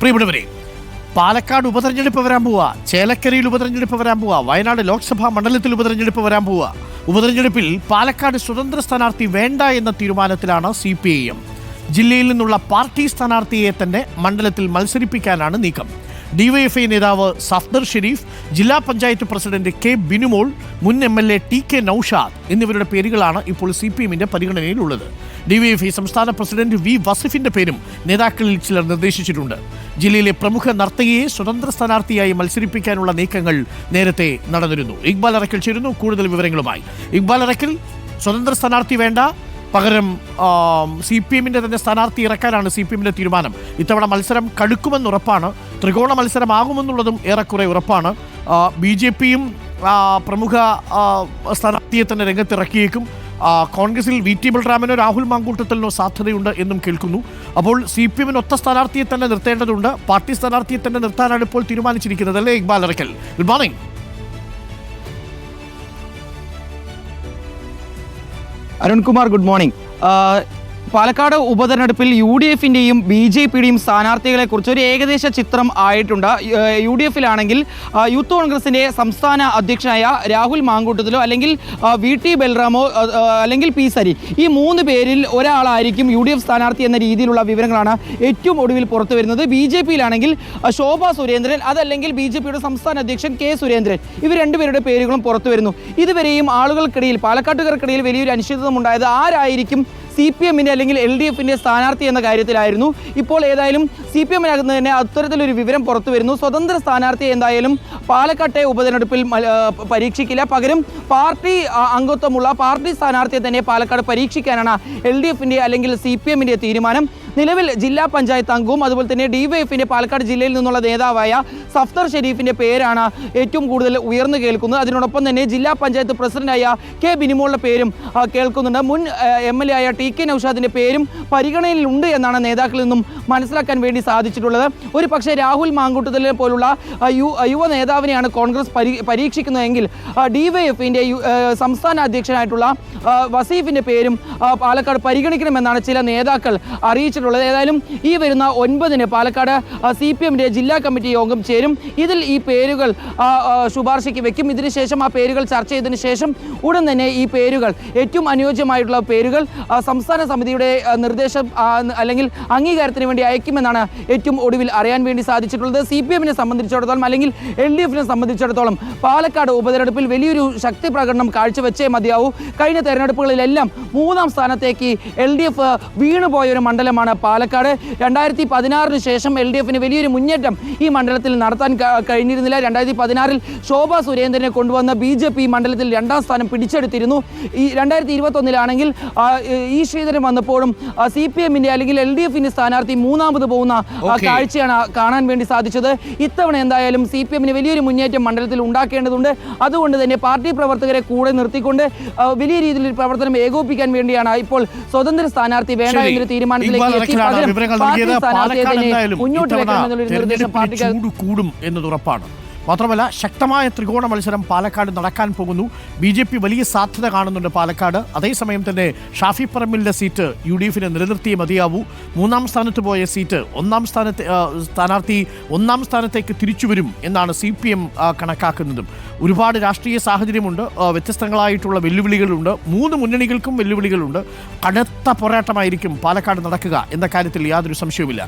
പ്രിയപ്പെട്ടവരെ, പാലക്കാട് ഉപതെരഞ്ഞെടുപ്പ് വരാൻ പോവുക, ചേലക്കരയിൽ ഉപതെരഞ്ഞെടുപ്പ് വരാൻ പോവുക, വയനാട് ലോക്സഭാ മണ്ഡലത്തിൽ ഉപതെരഞ്ഞെടുപ്പ് വരാൻ പോവുക. ഉപതെരഞ്ഞെടുപ്പിൽ പാലക്കാട് സ്വതന്ത്ര സ്ഥാനാർത്ഥി വേണ്ട എന്ന തീരുമാനത്തിലാണ് CPIM. ജില്ലയിൽ നിന്നുള്ള പാർട്ടി സ്ഥാനാർത്ഥിയെ തന്നെ മണ്ഡലത്തിൽ മത്സരിപ്പിക്കാനാണ് നീക്കം. DYFI നേതാവ് സഫ്ദർ ഷെരീഫ്, ജില്ലാ പഞ്ചായത്ത് പ്രസിഡന്റ് K ബിനുമോൾ, മുൻ MLA TK നൌഷാദ് എന്നിവരുടെ പേരുകളാണ് ഇപ്പോൾ CPIMന്റെ പരിഗണനയിലുള്ളത്. DYFI സംസ്ഥാന പ്രസിഡന്റ് V വസിഫിന്റെ പേരും നേതാക്കളിൽ ചിലർ നിർദ്ദേശിച്ചിട്ടുണ്ട്. ജില്ലയിലെ പ്രമുഖ നർത്തകിയെ സ്വതന്ത്ര സ്ഥാനാർത്ഥിയായി മത്സരിപ്പിക്കാനുള്ള നീക്കങ്ങൾ നേരത്തെ നടന്നിരുന്നു. ഇക്ബാൽ അറക്കൽ ചേരുന്നു കൂടുതൽ വിവരങ്ങളുമായി. ഇക്ബാൽ അറക്കൽ, സ്വതന്ത്ര സ്ഥാനാർത്ഥി വേണ്ട, പകരം CPIMന്റെ തന്നെ സ്ഥാനാർത്ഥി ഇറക്കാനാണ് CPIMന്റെ തീരുമാനം. ഇത്തവണ മത്സരം കടുക്കുമെന്നുറപ്പാണ്, ത്രികോണ മത്സരമാകുമെന്നുള്ളതും ഏറെക്കുറെ ഉറപ്പാണ്. BJPയും പ്രമുഖ സ്ഥാനാർത്ഥിയെ തന്നെ രംഗത്തിറക്കിയേക്കും. കോൺഗ്രസിൽ VT ബൽറാമിനോ രാഹുൽ മാങ്കൂട്ടത്തിലിനോ സാധ്യതയുണ്ട് എന്നും കേൾക്കുന്നു. അപ്പോൾ CPIMന് ഒത്ത സ്ഥാനാർത്ഥിയെ തന്നെ നിർത്തേണ്ടതുണ്ട്. പാർട്ടി സ്ഥാനാർത്ഥിയെ തന്നെ നിർത്താനാണ് ഇപ്പോൾ തീരുമാനിച്ചിരിക്കുന്നത്, അല്ലേ Iqbal Arakkal? Good morning. Arunkumar, good morning. Palakkad ഉപതെരഞ്ഞെടുപ്പിൽ UDFന്റെയും BJPയുടെയും സ്ഥാനാർത്ഥികളെ കുറിച്ച് ഒരു ഏകദേശ ചിത്രം ആയിട്ടുണ്ട്. UDFിലാണെങ്കിൽ യൂത്ത് കോൺഗ്രസിന്റെ സംസ്ഥാന അധ്യക്ഷനായ രാഹുൽ മാങ്കൂട്ടത്തിലോ അല്ലെങ്കിൽ VT ബൽറാമോ അല്ലെങ്കിൽ P സരി, ഈ മൂന്ന് പേരിൽ ഒരാളായിരിക്കും UDF സ്ഥാനാർത്ഥി എന്ന രീതിയിലുള്ള വിവരങ്ങളാണ് ഏറ്റവും ഒടുവിൽ പുറത്തു വരുന്നത്. BJPയിലാണെങ്കിൽ ശോഭ സുരേന്ദ്രൻ, അതല്ലെങ്കിൽ BJPയുടെ സംസ്ഥാന അധ്യക്ഷൻ K സുരേന്ദ്രൻ, ഇവർ രണ്ടുപേരുടെ പേരുകളും പുറത്ു വരുന്നു. ഇതുവരെയും ആളുകൾക്കിടയിൽ, പാലക്കാട്ടുകാർക്കിടയിൽ വലിയൊരു അനിശ്ചിതത്വം ഉണ്ടായത് ആരായിരിക്കും CPIMന്റെ അല്ലെങ്കിൽ LDFന്റെ സ്ഥാനാർത്ഥി എന്ന കാര്യത്തിലായിരുന്നു. ഇപ്പോൾ ഏതായാലും CPIMനകത്ത് തന്നെ അത്തരത്തിലൊരു വിവരം പുറത്തു വരുന്നു. സ്വതന്ത്ര സ്ഥാനാർത്ഥി എന്തായാലും പാലക്കാട്ടെ ഉപതെരഞ്ഞെടുപ്പിൽ പരീക്ഷിക്കില്ല, പകരം പാർട്ടി അംഗത്വമുള്ള പാർട്ടി സ്ഥാനാർത്ഥിയെ തന്നെ പാലക്കാട് പരീക്ഷിക്കാനാണ് LDFന്റെ അല്ലെങ്കിൽ CPIMന്റെ തീരുമാനം. നിലവിൽ ജില്ലാ പഞ്ചായത്ത് അംഗവും അതുപോലെ തന്നെ DYFന്റെ പാലക്കാട് ജില്ലയിൽ നിന്നുള്ള നേതാവായ സഫ്ദർ ഷെരീഫിന്റെ പേരാണ് ഏറ്റവും കൂടുതൽ ഉയർന്നു കേൾക്കുന്നത്. അതിനോടൊപ്പം തന്നെ ജില്ലാ പഞ്ചായത്ത് പ്രസിഡന്റായ K ബിനുമോളുടെ പേരും കേൾക്കുന്നുണ്ട്. മുൻ MLA ആയ TK നൌഷാദിന്റെ പേരും പരിഗണനയിലുണ്ട് എന്നാണ് നേതാക്കളിൽ നിന്നും മനസ്സിലാക്കാൻ വേണ്ടി സാധിച്ചിട്ടുള്ളത്. ഒരു പക്ഷേ രാഹുൽ മാങ്കൂട്ടത്തിലെ പോലുള്ള യുവ നേതാവിനെയാണ് കോൺഗ്രസ് പരീക്ഷിക്കുന്നതെങ്കിൽ DYFന്റെ സംസ്ഥാന അധ്യക്ഷനായിട്ടുള്ള വസീഫിന്റെ പേരും പാലക്കാട് പരിഗണിക്കണമെന്നാണ് ചില നേതാക്കൾ അറിയിച്ചിട്ടുള്ളത്. ഏതായാലും ഈ വരുന്ന 9-ന് പാലക്കാട് CPIMന്റെ ജില്ലാ കമ്മിറ്റി യോഗം ചേരും. ഇതിൽ ഈ പേരുകൾ ശുപാർശയ്ക്ക് വെക്കും. ഇതിനുശേഷം ആ പേരുകൾ ചർച്ച ചെയ്തതിനു ശേഷം ഉടൻ തന്നെ ഈ പേരുകൾ, ഏറ്റവും അനുയോജ്യമായിട്ടുള്ള പേരുകൾ സംസ്ഥാന സമിതിയുടെ നിർദ്ദേശം അല്ലെങ്കിൽ അംഗീകാരത്തിന് വേണ്ടി അയക്കുമെന്നാണ് ഏറ്റവും ഒടുവിൽ അറിയാൻ വേണ്ടി സാധിച്ചിട്ടുള്ളത്. CPIMനെ സംബന്ധിച്ചിടത്തോളം അല്ലെങ്കിൽ LDFനെ സംബന്ധിച്ചിടത്തോളം പാലക്കാട് ഉപതെരഞ്ഞെടുപ്പിൽ വലിയൊരു ശക്തി പ്രകടനം കാഴ്ചവെച്ചേ മതിയാവൂ. കഴിഞ്ഞ തെരഞ്ഞെടുപ്പുകളിലെല്ലാം 3-ാം സ്ഥാനത്തേക്ക് LDF വീണുപോയ ഒരു മണ്ഡലമാണ് പാലക്കാട്. 2016 ശേഷം LDFന് വലിയൊരു മുന്നേറ്റം ഈ മണ്ഡലത്തിൽ നടത്താൻ കഴിഞ്ഞിരുന്നില്ല. 2016-ൽ ശോഭ സുരേന്ദ്രനെ കൊണ്ടുവന്ന BJP മണ്ഡലത്തിൽ 2-ാം സ്ഥാനം പിടിച്ചെടുത്തിരുന്നു. ഈ 2021-ലാണെങ്കിൽ ഈ ശ്രീധരൻ വന്നപ്പോഴും CPIMന്റെ അല്ലെങ്കിൽ LDFന്റെ സ്ഥാനാർത്ഥി 3-ാമത് പോകുന്ന കാഴ്ചയാണ് കാണാൻ വേണ്ടി സാധിച്ചത്. ഇത്തവണ എന്തായാലും CPIMന് വലിയൊരു മുന്നേറ്റം മണ്ഡലത്തിൽ ഉണ്ടാക്കേണ്ടതുണ്ട്. അതുകൊണ്ട് തന്നെ പാർട്ടി പ്രവർത്തകരെ കൂടെ നിർത്തിക്കൊണ്ട് വലിയ രീതിയിൽ പ്രവർത്തനം ഏകോപിപ്പിക്കാൻ വേണ്ടിയാണ് ഇപ്പോൾ സ്വതന്ത്ര സ്ഥാനാർത്ഥി വേണ്ട എന്നൊരു തീരുമാനത്തിലേക്ക് എത്തി. പാർട്ടി സ്ഥാനാർത്ഥിയെ തന്നെ മുന്നോട്ട് വെക്കണമെന്നുള്ളൊരു നിർദ്ദേശം പാർട്ടിക്ക് കൂടും എന്നത് ഉറപ്പാണ്. മാത്രമല്ല, ശക്തമായ ത്രികോണ മത്സരം പാലക്കാട് നടക്കാൻ പോകുന്നു. BJP വലിയ സാധ്യത കാണുന്നുണ്ട് പാലക്കാട്. അതേസമയം തന്നെ ഷാഫി പറമ്പിലിന്റെ സീറ്റ് UDFന് നിലനിർത്തിയേ മതിയാവൂ. 3-ാം സ്ഥാനത്ത് പോയ സീറ്റ് സ്ഥാനാർത്ഥി 1-ാം സ്ഥാനത്തേക്ക് തിരിച്ചു വരും എന്നാണ് CPIM കണക്കാക്കുന്നതും. ഒരുപാട് രാഷ്ട്രീയ സാഹചര്യമുണ്ട്, വ്യത്യസ്തങ്ങളായിട്ടുള്ള വെല്ലുവിളികളുണ്ട്. 3 മുന്നണികൾക്കും വെല്ലുവിളികളുണ്ട്. കടുത്ത പോരാട്ടമായിരിക്കും പാലക്കാട് നടക്കുക എന്ന കാര്യത്തിൽ യാതൊരു സംശയവുമില്ല.